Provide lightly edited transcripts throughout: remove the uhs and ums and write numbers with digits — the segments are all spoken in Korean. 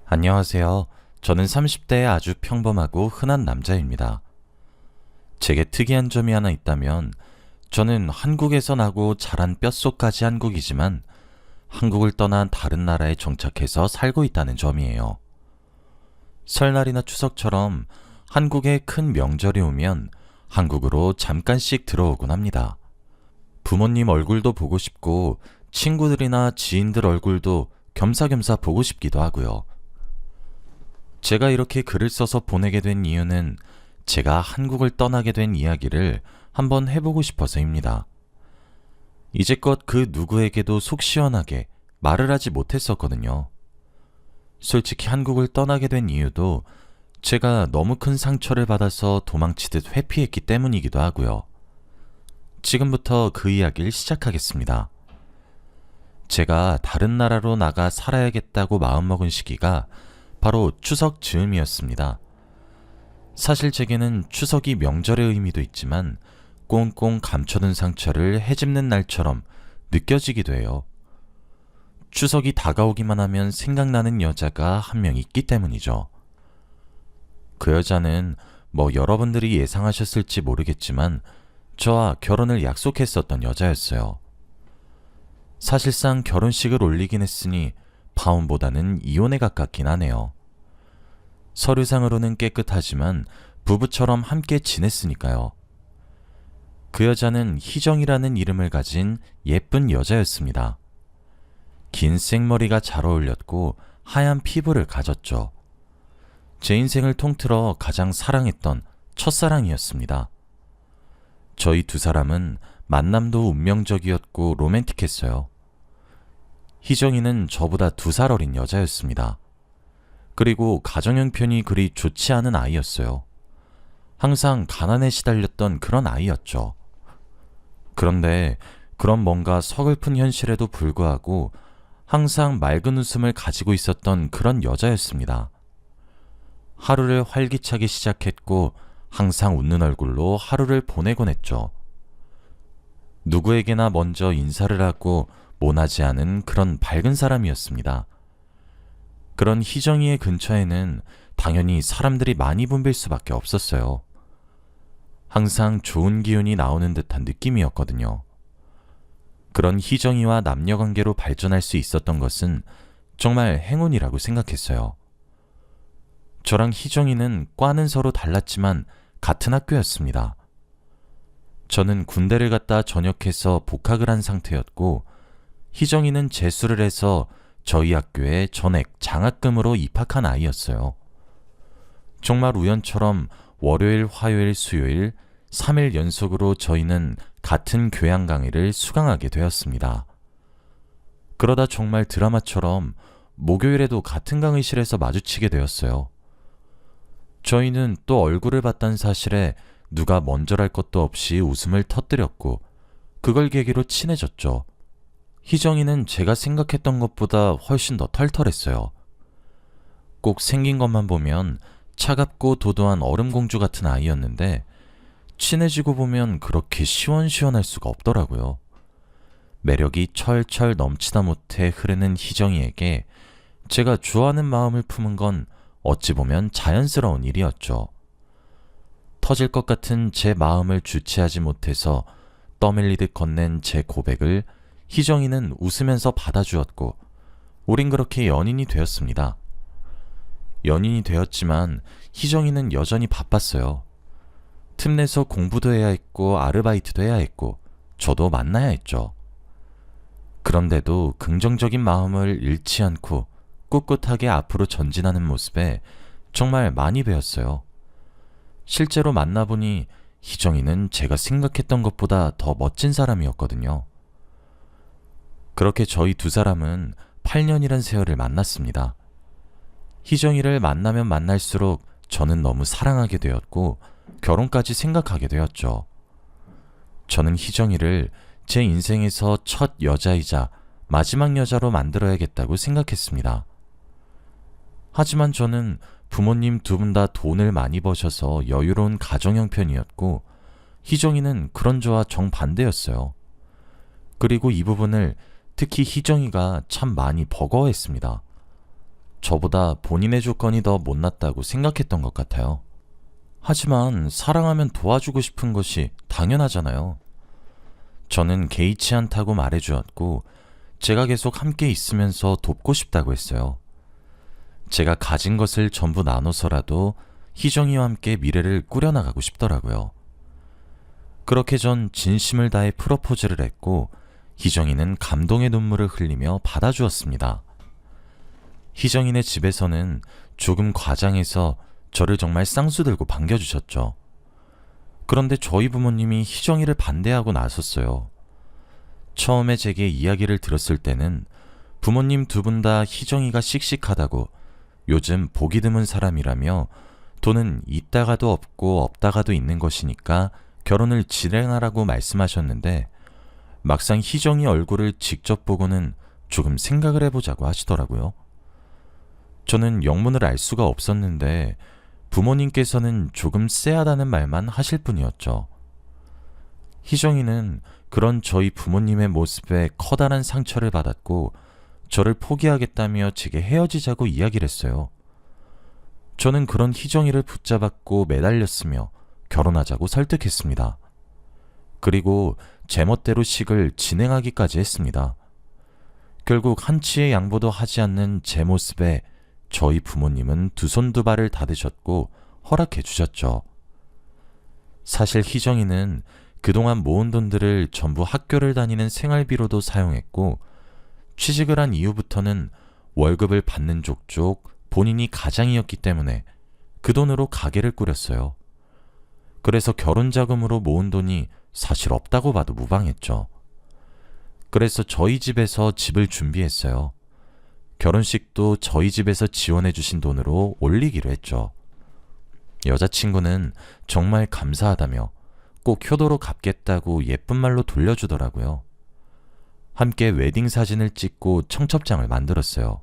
안녕하세요. 저는 30대의 아주 평범하고 흔한 남자입니다. 제게 특이한 점이 하나 있다면 저는 한국에서 나고 자란 뼛속까지 한국이지만 한국을 떠난 다른 나라에 정착해서 살고 있다는 점이에요. 설날이나 추석처럼 한국에 큰 명절이 오면 한국으로 잠깐씩 들어오곤 합니다. 부모님 얼굴도 보고 싶고 친구들이나 지인들 얼굴도 겸사겸사 보고 싶기도 하고요. 제가 이렇게 글을 써서 보내게 된 이유는 제가 한국을 떠나게 된 이야기를 한번 해보고 싶어서입니다. 이제껏 그 누구에게도 속 시원하게 말을 하지 못했었거든요. 솔직히 한국을 떠나게 된 이유도 제가 너무 큰 상처를 받아서 도망치듯 회피했기 때문이기도 하고요. 지금부터 그 이야기를 시작하겠습니다. 제가 다른 나라로 나가 살아야겠다고 마음먹은 시기가 바로 추석 즈음이었습니다. 사실 제게는 추석이 명절의 의미도 있지만 꽁꽁 감춰둔 상처를 헤집는 날처럼 느껴지기도 해요. 추석이 다가오기만 하면 생각나는 여자가 한 명 있기 때문이죠. 그 여자는 여러분들이 예상하셨을지 모르겠지만 저와 결혼을 약속했었던 여자였어요. 사실상 결혼식을 올리긴 했으니 파혼보다는 이혼에 가깝긴 하네요. 서류상으로는 깨끗하지만 부부처럼 함께 지냈으니까요. 그 여자는 희정이라는 이름을 가진 예쁜 여자였습니다. 긴 생머리가 잘 어울렸고 하얀 피부를 가졌죠. 제 인생을 통틀어 가장 사랑했던 첫사랑이었습니다. 저희 두 사람은 만남도 운명적이었고 로맨틱했어요. 희정이는 저보다 2살 어린 여자였습니다. 그리고 가정 형편이 그리 좋지 않은 아이였어요. 항상 가난에 시달렸던 그런 아이였죠. 그런데 그런 뭔가 서글픈 현실에도 불구하고 항상 맑은 웃음을 가지고 있었던 그런 여자였습니다. 하루를 활기차게 시작했고 항상 웃는 얼굴로 하루를 보내곤 했죠. 누구에게나 먼저 인사를 하고 모나지 않은 그런 밝은 사람이었습니다. 그런 희정이의 근처에는 당연히 사람들이 많이 붐빌 수밖에 없었어요. 항상 좋은 기운이 나오는 듯한 느낌이었거든요. 그런 희정이와 남녀관계로 발전할 수 있었던 것은 정말 행운이라고 생각했어요. 저랑 희정이는 과는 서로 달랐지만 같은 학교였습니다. 저는 군대를 갔다 전역해서 복학을 한 상태였고 희정이는 재수를 해서 저희 학교에 전액 장학금으로 입학한 아이였어요. 정말 우연처럼 월요일, 화요일, 수요일 3일 연속으로 저희는 같은 교양 강의를 수강하게 되었습니다. 그러다 정말 드라마처럼 목요일에도 같은 강의실에서 마주치게 되었어요. 저희는 또 얼굴을 봤다는 사실에 누가 먼저랄 것도 없이 웃음을 터뜨렸고 그걸 계기로 친해졌죠. 희정이는 제가 생각했던 것보다 훨씬 더 털털했어요. 꼭 생긴 것만 보면 차갑고 도도한 얼음공주 같은 아이였는데 친해지고 보면 그렇게 시원시원할 수가 없더라고요. 매력이 철철 넘치다 못해 흐르는 희정이에게 제가 좋아하는 마음을 품은 건 어찌 보면 자연스러운 일이었죠. 터질 것 같은 제 마음을 주체하지 못해서 떠밀리듯 건넨 제 고백을 희정이는 웃으면서 받아주었고 우린 그렇게 연인이 되었습니다. 연인이 되었지만 희정이는 여전히 바빴어요. 틈내서 공부도 해야 했고 아르바이트도 해야 했고 저도 만나야 했죠. 그런데도 긍정적인 마음을 잃지 않고 꿋꿋하게 앞으로 전진하는 모습에 정말 많이 배웠어요. 실제로 만나보니 희정이는 제가 생각했던 것보다 더 멋진 사람이었거든요. 그렇게 저희 두 사람은 8년이란 세월을 만났습니다. 희정이를 만나면 만날수록 저는 너무 사랑하게 되었고 결혼까지 생각하게 되었죠. 저는 희정이를 제 인생에서 첫 여자이자 마지막 여자로 만들어야겠다고 생각했습니다. 하지만 저는 부모님 두 분 다 돈을 많이 버셔서 여유로운 가정 형편이었고 희정이는 그런 저와 정반대였어요. 그리고 이 부분을 특히 희정이가 참 많이 버거워했습니다. 저보다 본인의 조건이 더 못났다고 생각했던 것 같아요. 하지만 사랑하면 도와주고 싶은 것이 당연하잖아요. 저는 개의치 않다고 말해주었고 제가 계속 함께 있으면서 돕고 싶다고 했어요. 제가 가진 것을 전부 나눠서라도 희정이와 함께 미래를 꾸려나가고 싶더라고요. 그렇게 전 진심을 다해 프로포즈를 했고 희정이는 감동의 눈물을 흘리며 받아주었습니다. 희정이네 집에서는 조금 과장해서 저를 정말 쌍수들고 반겨주셨죠. 그런데 저희 부모님이 희정이를 반대하고 나섰어요. 처음에 제게 이야기를 들었을 때는 부모님 두 분 다 희정이가 씩씩하다고 요즘 보기 드문 사람이라며 돈은 있다가도 없고 없다가도 있는 것이니까 결혼을 진행하라고 말씀하셨는데 막상 희정이 얼굴을 직접 보고는 조금 생각을 해보자고 하시더라고요. 저는 영문을 알 수가 없었는데 부모님께서는 조금 쎄하다는 말만 하실 뿐이었죠. 희정이는 그런 저희 부모님의 모습에 커다란 상처를 받았고 저를 포기하겠다며 제게 헤어지자고 이야기를 했어요. 저는 그런 희정이를 붙잡았고 매달렸으며 결혼하자고 설득했습니다. 그리고 제멋대로 식을 진행하기까지 했습니다. 결국 한치의 양보도 하지 않는 제 모습에 저희 부모님은 두 손 두 발을 닫으셨고 허락해 주셨죠. 사실 희정이는 그동안 모은 돈들을 전부 학교를 다니는 생활비로도 사용했고 취직을 한 이후부터는 월급을 받는 족족 본인이 가장이었기 때문에 그 돈으로 가게를 꾸렸어요. 그래서 결혼 자금으로 모은 돈이 사실 없다고 봐도 무방했죠. 그래서 저희 집에서 집을 준비했어요. 결혼식도 저희 집에서 지원해 주신 돈으로 올리기로 했죠. 여자친구는 정말 감사하다며 꼭 효도로 갚겠다고 예쁜 말로 돌려주더라고요. 함께 웨딩 사진을 찍고 청첩장을 만들었어요.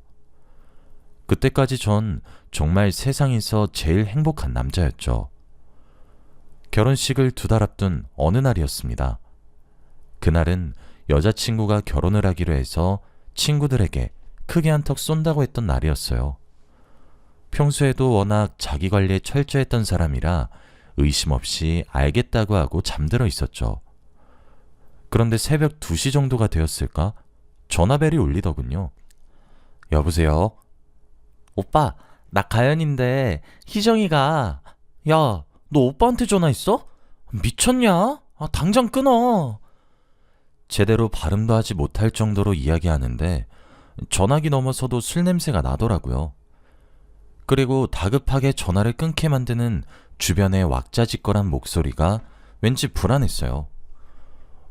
그때까지 전 정말 세상에서 제일 행복한 남자였죠. 결혼식을 2달 앞둔 어느 날이었습니다. 그날은 여자친구가 결혼을 하기로 해서 친구들에게 크게 한턱 쏜다고 했던 날이었어요. 평소에도 워낙 자기 관리에 철저했던 사람이라 의심 없이 알겠다고 하고 잠들어 있었죠. 그런데 새벽 2시 정도가 되었을까? 전화벨이 울리더군요. 여보세요? 오빠, 나 가연인데 희정이가 야, 너 오빠한테 전화했어? 미쳤냐? 당장 끊어. 제대로 발음도 하지 못할 정도로 이야기하는데 전화기 넘어서도 술 냄새가 나더라고요. 그리고 다급하게 전화를 끊게 만드는 주변의 왁자지껄한 목소리가 왠지 불안했어요.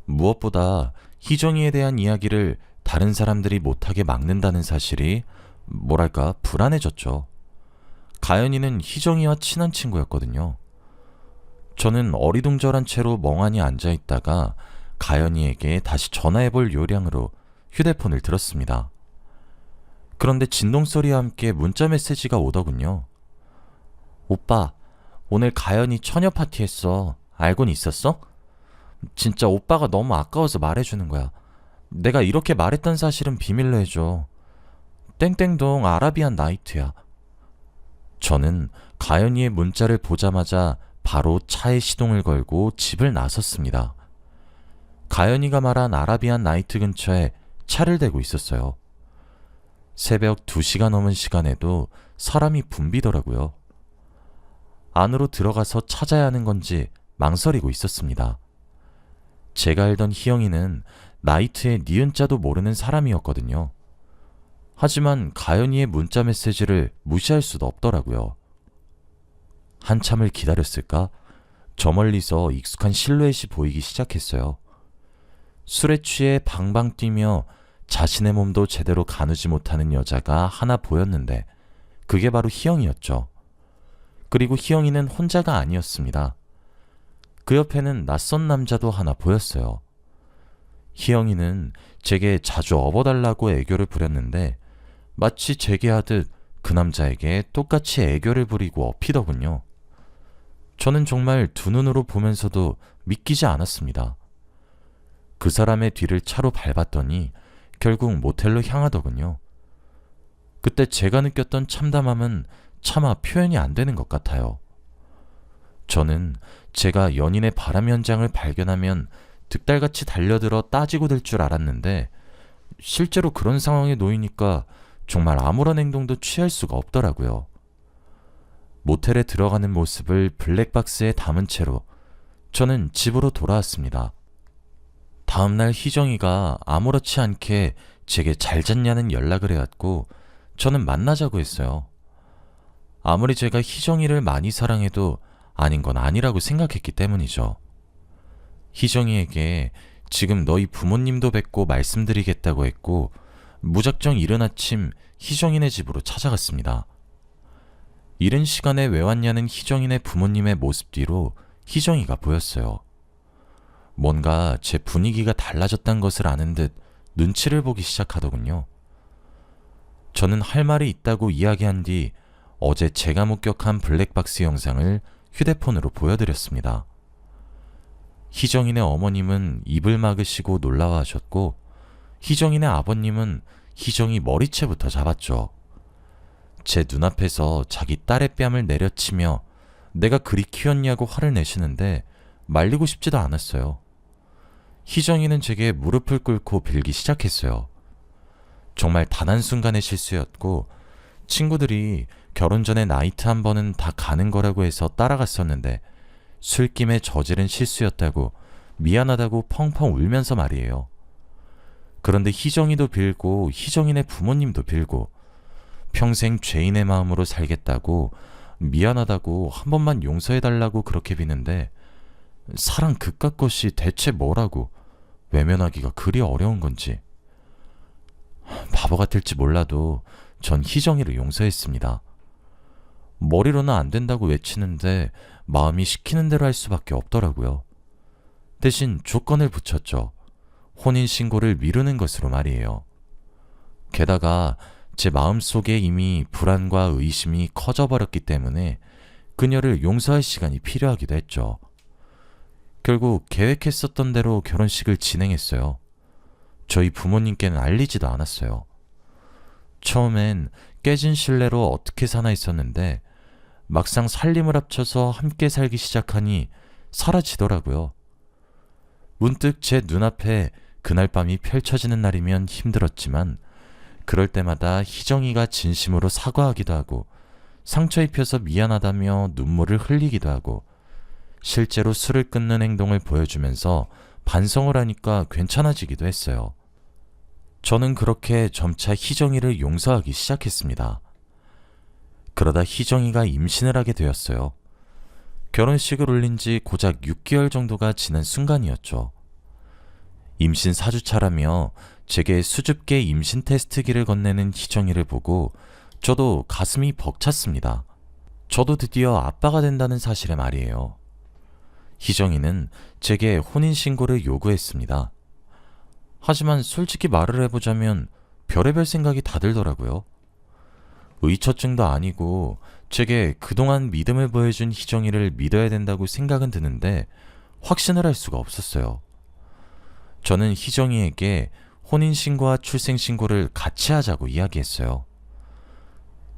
무엇보다 희정이에 대한 이야기를 다른 사람들이 못하게 막는다는 사실이 뭐랄까 불안해졌죠. 가연이는 희정이와 친한 친구였거든요. 저는 어리둥절한 채로 멍하니 앉아있다가 가연이에게 다시 전화해볼 요량으로 휴대폰을 들었습니다. 그런데 진동소리와 함께 문자 메시지가 오더군요. 오빠, 오늘 가연이 처녀 파티 했어. 알고는 있었어? 진짜 오빠가 너무 아까워서 말해주는 거야. 내가 이렇게 말했던 사실은 비밀로 해줘. 땡땡동 아라비안 나이트야. 저는 가연이의 문자를 보자마자 바로 차에 시동을 걸고 집을 나섰습니다. 가연이가 말한 아라비안 나이트 근처에 차를 대고 있었어요. 새벽 2시가 넘은 시간에도 사람이 붐비더라고요. 안으로 들어가서 찾아야 하는 건지 망설이고 있었습니다. 제가 알던 희영이는 나이트의 니은자도 모르는 사람이었거든요. 하지만 가연이의 문자 메시지를 무시할 수도 없더라고요. 한참을 기다렸을까? 저 멀리서 익숙한 실루엣이 보이기 시작했어요. 술에 취해 방방 뛰며 자신의 몸도 제대로 가누지 못하는 여자가 하나 보였는데 그게 바로 희영이었죠. 그리고 희영이는 혼자가 아니었습니다. 그 옆에는 낯선 남자도 하나 보였어요. 희영이는 제게 자주 업어달라고 애교를 부렸는데 마치 제게 하듯 그 남자에게 똑같이 애교를 부리고 업히더군요. 저는 정말 두 눈으로 보면서도 믿기지 않았습니다. 그 사람의 뒤를 차로 밟았더니 결국 모텔로 향하더군요. 그때 제가 느꼈던 참담함은 차마 표현이 안 되는 것 같아요. 저는 제가 연인의 바람 현장을 발견하면 득달같이 달려들어 따지고 들 줄 알았는데 실제로 그런 상황에 놓이니까 정말 아무런 행동도 취할 수가 없더라고요. 모텔에 들어가는 모습을 블랙박스에 담은 채로 저는 집으로 돌아왔습니다. 다음날 희정이가 아무렇지 않게 제게 잘 잤냐는 연락을 해왔고 저는 만나자고 했어요. 아무리 제가 희정이를 많이 사랑해도 아닌 건 아니라고 생각했기 때문이죠. 희정이에게 지금 너희 부모님도 뵙고 말씀드리겠다고 했고 무작정 이른 아침 희정이네 집으로 찾아갔습니다. 이른 시간에 왜 왔냐는 희정이네 부모님의 모습 뒤로 희정이가 보였어요. 뭔가 제 분위기가 달라졌단 것을 아는 듯 눈치를 보기 시작하더군요. 저는 할 말이 있다고 이야기한 뒤 어제 제가 목격한 블랙박스 영상을 휴대폰으로 보여드렸습니다. 희정이네 어머님은 입을 막으시고 놀라워하셨고 희정이네 아버님은 희정이 머리채부터 잡았죠. 제 눈앞에서 자기 딸의 뺨을 내려치며 내가 그리 키웠냐고 화를 내시는데 말리고 싶지도 않았어요. 희정이는 제게 무릎을 꿇고 빌기 시작했어요. 정말 단 한순간의 실수였고 친구들이 결혼 전에 나이트 한 번은 다 가는 거라고 해서 따라갔었는데 술김에 저지른 실수였다고 미안하다고 펑펑 울면서 말이에요. 그런데 희정이도 빌고 희정이네 부모님도 빌고 평생 죄인의 마음으로 살겠다고 미안하다고 한 번만 용서해달라고 그렇게 비는데 사랑 그깟 것이 대체 뭐라고 외면하기가 그리 어려운 건지. 바보 같을지 몰라도 전 희정이를 용서했습니다. 머리로는 안 된다고 외치는데 마음이 시키는 대로 할 수밖에 없더라고요. 대신 조건을 붙였죠. 혼인신고를 미루는 것으로 말이에요. 게다가 제 마음속에 이미 불안과 의심이 커져버렸기 때문에 그녀를 용서할 시간이 필요하기도 했죠. 결국 계획했었던 대로 결혼식을 진행했어요. 저희 부모님께는 알리지도 않았어요. 처음엔 깨진 신뢰로 어떻게 사나 했었는데 막상 살림을 합쳐서 함께 살기 시작하니 사라지더라고요. 문득 제 눈앞에 그날 밤이 펼쳐지는 날이면 힘들었지만 그럴 때마다 희정이가 진심으로 사과하기도 하고 상처 입혀서 미안하다며 눈물을 흘리기도 하고 실제로 술을 끊는 행동을 보여주면서 반성을 하니까 괜찮아지기도 했어요. 저는 그렇게 점차 희정이를 용서하기 시작했습니다. 그러다 희정이가 임신을 하게 되었어요. 결혼식을 올린 지 고작 6개월 정도가 지난 순간이었죠. 임신 4주차라며 제게 수줍게 임신 테스트기를 건네는 희정이를 보고 저도 가슴이 벅찼습니다. 저도 드디어 아빠가 된다는 사실에 말이에요. 희정이는 제게 혼인신고를 요구했습니다. 하지만 솔직히 말을 해보자면 별의별 생각이 다 들더라고요. 의처증도 아니고 제게 그동안 믿음을 보여준 희정이를 믿어야 된다고 생각은 드는데 확신을 할 수가 없었어요. 저는 희정이에게 혼인신고와 출생신고를 같이 하자고 이야기했어요.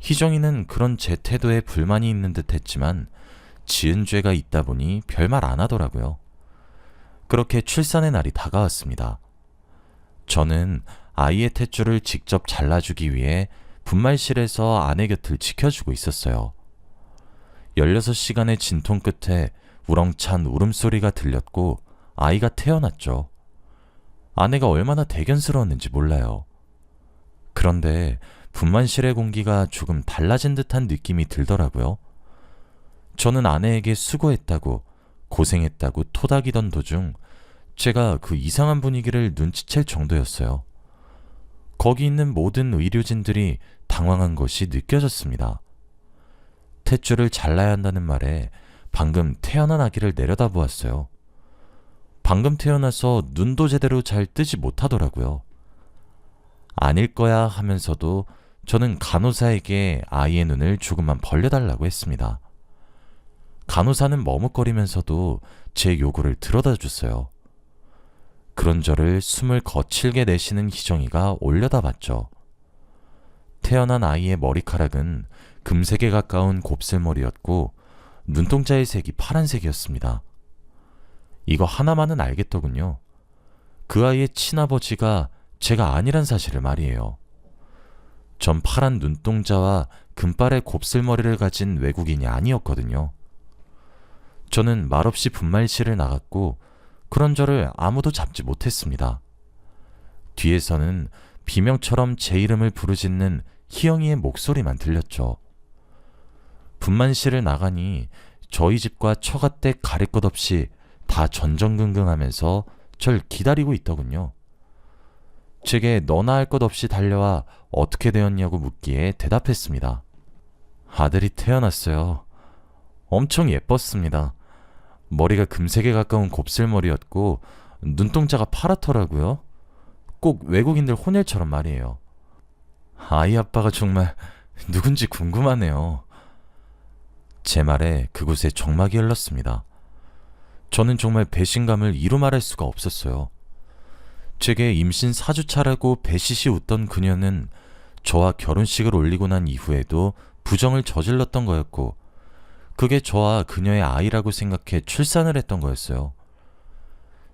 희정이는 그런 제 태도에 불만이 있는 듯 했지만 지은 죄가 있다 보니 별말 안 하더라고요. 그렇게 출산의 날이 다가왔습니다. 저는 아이의 탯줄을 직접 잘라주기 위해 분말실에서 아내 곁을 지켜주고 있었어요. 16시간의 진통 끝에 우렁찬 울음소리가 들렸고 아이가 태어났죠. 아내가 얼마나 대견스러웠는지 몰라요. 그런데 분만실의 공기가 조금 달라진 듯한 느낌이 들더라고요. 저는 아내에게 수고했다고 고생했다고 토닥이던 도중 제가 그 이상한 분위기를 눈치챌 정도였어요. 거기 있는 모든 의료진들이 당황한 것이 느껴졌습니다. 탯줄을 잘라야 한다는 말에 방금 태어난 아기를 내려다보았어요. 방금 태어나서 눈도 제대로 잘 뜨지 못하더라고요. 아닐 거야 하면서도 저는 간호사에게 아이의 눈을 조금만 벌려달라고 했습니다. 간호사는 머뭇거리면서도 제 요구를 들어다 줬어요. 그런 저를 숨을 거칠게 내쉬는 희정이가 올려다봤죠. 태어난 아이의 머리카락은 금색에 가까운 곱슬머리였고 눈동자의 색이 파란색이었습니다. 이거 하나만은 알겠더군요. 그 아이의 친아버지가 제가 아니란 사실을 말이에요. 전 파란 눈동자와 금발의 곱슬머리를 가진 외국인이 아니었거든요. 저는 말없이 분말실을 나갔고 그런 저를 아무도 잡지 못했습니다. 뒤에서는 비명처럼 제 이름을 부르짖는 희영이의 목소리만 들렸죠. 분만실을 나가니 저희 집과 처갓댁 가릴 것 없이 다 전전긍긍하면서 절 기다리고 있더군요. 제게 너나 할 것 없이 달려와 어떻게 되었냐고 묻기에 대답했습니다. 아들이 태어났어요. 엄청 예뻤습니다. 머리가 금색에 가까운 곱슬머리였고 눈동자가 파랗더라고요. 꼭 외국인들 혼혈처럼 말이에요. 아이 아빠가 정말 누군지 궁금하네요. 제 말에 그곳에 정막이 흘렀습니다. 저는 정말 배신감을 이루 말할 수가 없었어요. 제게 임신 4주차라고 배시시 웃던 그녀는 저와 결혼식을 올리고 난 이후에도 부정을 저질렀던 거였고 그게 저와 그녀의 아이라고 생각해 출산을 했던 거였어요.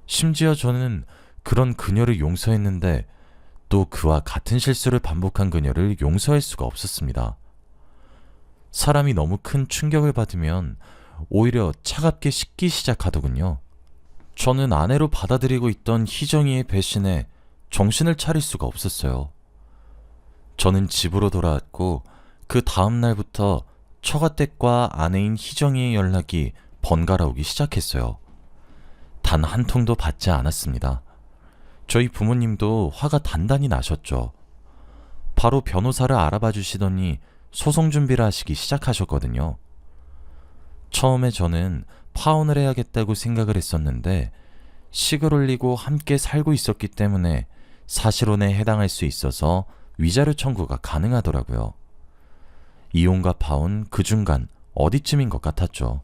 심지어 저는 그런 그녀를 용서했는데 또 그와 같은 실수를 반복한 그녀를 용서할 수가 없었습니다. 사람이 너무 큰 충격을 받으면 오히려 차갑게 식기 시작하더군요. 저는 아내로 받아들이고 있던 희정이의 배신에 정신을 차릴 수가 없었어요. 저는 집으로 돌아왔고 그 다음 날부터 처가댁과 아내인 희정이의 연락이 번갈아 오기 시작했어요. 단 한 통도 받지 않았습니다. 저희 부모님도 화가 단단히 나셨죠. 바로 변호사를 알아봐 주시더니 소송 준비를 하시기 시작하셨거든요. 처음에 저는 파혼을 해야겠다고 생각을 했었는데 식을 올리고 함께 살고 있었기 때문에 사실혼에 해당할 수 있어서 위자료 청구가 가능하더라고요. 이혼과 파혼 그 중간 어디쯤인 것 같았죠.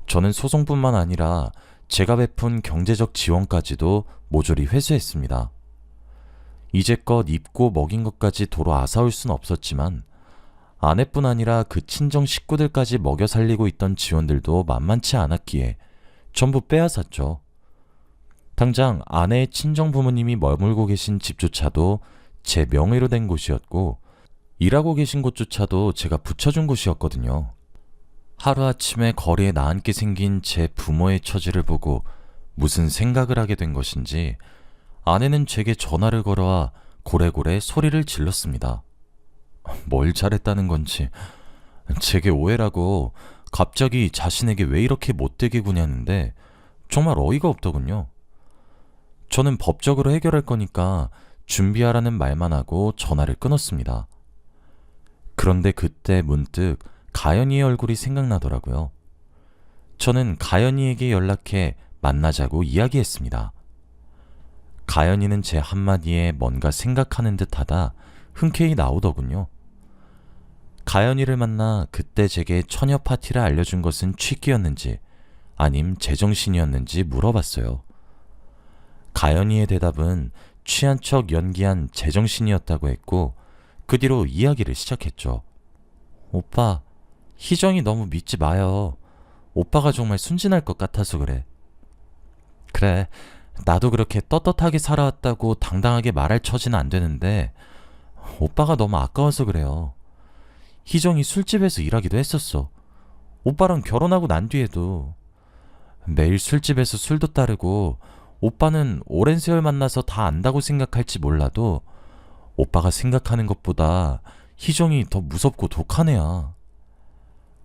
저는 소송뿐만 아니라 제가 베푼 경제적 지원까지도 모조리 회수했습니다. 이제껏 입고 먹인 것까지 도로 아사올 순 없었지만 아내뿐 아니라 그 친정 식구들까지 먹여 살리고 있던 지원들도 만만치 않았기에 전부 빼앗았죠. 당장 아내의 친정 부모님이 머물고 계신 집조차도 제 명의로 된 곳이었고 일하고 계신 곳조차도 제가 붙여준 곳이었거든요. 하루아침에 거리에 나앉게 생긴 제 부모의 처지를 보고 무슨 생각을 하게 된 것인지 아내는 제게 전화를 걸어와 고래고래 소리를 질렀습니다. 뭘 잘했다는 건지 제게 오해라고 갑자기 자신에게 왜 이렇게 못되게 구냐는데 정말 어이가 없더군요. 저는 법적으로 해결할 거니까 준비하라는 말만 하고 전화를 끊었습니다. 그런데 그때 문득 가연이의 얼굴이 생각나더라고요. 저는 가연이에게 연락해 만나자고 이야기했습니다. 가연이는 제 한마디에 뭔가 생각하는 듯하다 흔쾌히 나오더군요. 가연이를 만나 그때 제게 처녀 파티를 알려준 것은 취기였는지 아님 제정신이었는지 물어봤어요. 가연이의 대답은 취한 척 연기한 제정신이었다고 했고 그 뒤로 이야기를 시작했죠. 오빠, 희정이 너무 믿지 마요. 오빠가 정말 순진할 것 같아서 그래. 그래, 나도 그렇게 떳떳하게 살아왔다고 당당하게 말할 처지는 안 되는데 오빠가 너무 아까워서 그래요. 희정이 술집에서 일하기도 했었어. 오빠랑 결혼하고 난 뒤에도 매일 술집에서 술도 따르고 오빠는 오랜 세월 만나서 다 안다고 생각할지 몰라도 오빠가 생각하는 것보다 희정이 더 무섭고 독한 애야.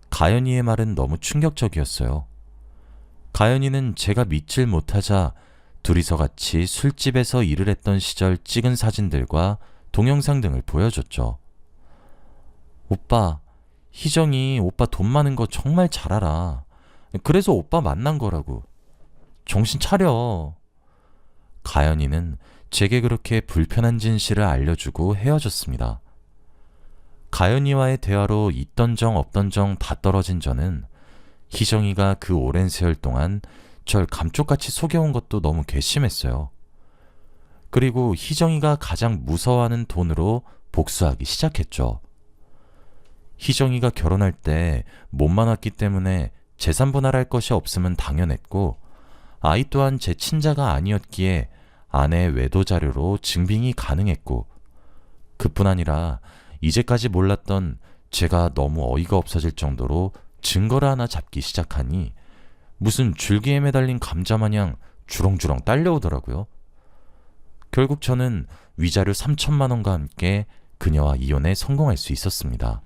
가연이의 말은 너무 충격적이었어요. 가연이는 제가 믿질 못하자 둘이서 같이 술집에서 일을 했던 시절 찍은 사진들과 동영상 등을 보여줬죠. 오빠, 희정이 오빠 돈 많은 거 정말 잘 알아. 그래서 오빠 만난 거라고. 정신 차려. 가연이는 제게 그렇게 불편한 진실을 알려주고 헤어졌습니다. 가연이와의 대화로 있던 정 없던 정 다 떨어진 저는 희정이가 그 오랜 세월 동안 절 감쪽같이 속여온 것도 너무 괘씸했어요. 그리고 희정이가 가장 무서워하는 돈으로 복수하기 시작했죠. 희정이가 결혼할 때 몸만 왔기 때문에 재산 분할할 것이 없음은 당연했고, 아이 또한 제 친자가 아니었기에 아내의 외도 자료로 증빙이 가능했고, 그뿐 아니라 이제까지 몰랐던 제가 너무 어이가 없어질 정도로 증거를 하나 잡기 시작하니 무슨 줄기에 매달린 감자 마냥 주렁주렁 딸려오더라고요. 결국 저는 위자료 3천만 원과 함께 그녀와 이혼에 성공할 수 있었습니다.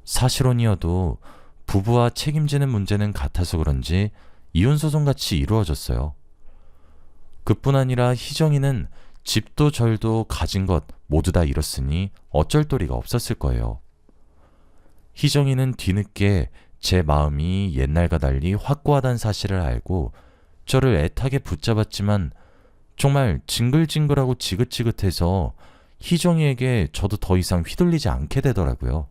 사실혼이어도 부부와 책임지는 문제는 같아서 그런지 이혼소송같이 이루어졌어요. 그뿐 아니라 희정이는 집도 절도 가진 것 모두 다 잃었으니 어쩔 도리가 없었을 거예요. 희정이는 뒤늦게 제 마음이 옛날과 달리 확고하다는 사실을 알고 저를 애타게 붙잡았지만 정말 징글징글하고 지긋지긋해서 희정이에게 저도 더 이상 휘둘리지 않게 되더라고요.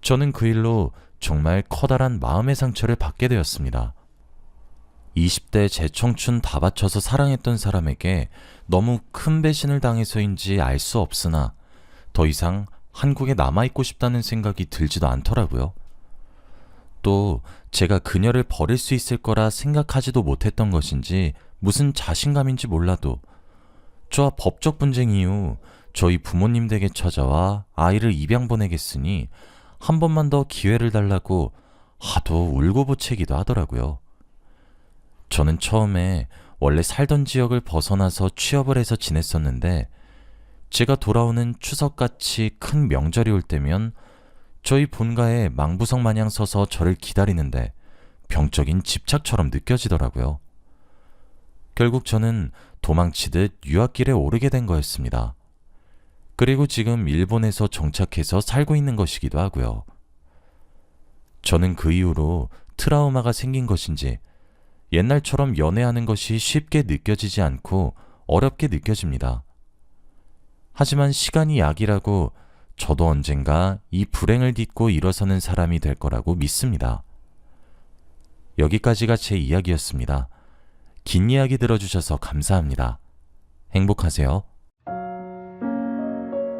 저는 그 일로 정말 커다란 마음의 상처를 받게 되었습니다. 20대 제 청춘 다 바쳐서 사랑했던 사람에게 너무 큰 배신을 당해서인지 알 수 없으나 더 이상 한국에 남아있고 싶다는 생각이 들지도 않더라고요. 또 제가 그녀를 버릴 수 있을 거라 생각하지도 못했던 것인지 무슨 자신감인지 몰라도 저와 법적 분쟁 이후 저희 부모님 댁에 찾아와 아이를 입양 보내겠으니 한 번만 더 기회를 달라고 하도 울고부채기도 하더라고요. 저는 처음에 원래 살던 지역을 벗어나서 취업을 해서 지냈었는데 제가 돌아오는 추석같이 큰 명절이 올 때면 저희 본가에 망부석 마냥 서서 저를 기다리는데 병적인 집착처럼 느껴지더라고요. 결국 저는 도망치듯 유학길에 오르게 된 거였습니다. 그리고 지금 일본에서 정착해서 살고 있는 것이기도 하고요. 저는 그 이후로 트라우마가 생긴 것인지 옛날처럼 연애하는 것이 쉽게 느껴지지 않고 어렵게 느껴집니다. 하지만 시간이 약이라고 저도 언젠가 이 불행을 딛고 일어서는 사람이 될 거라고 믿습니다. 여기까지가 제 이야기였습니다. 긴 이야기 들어주셔서 감사합니다. 행복하세요.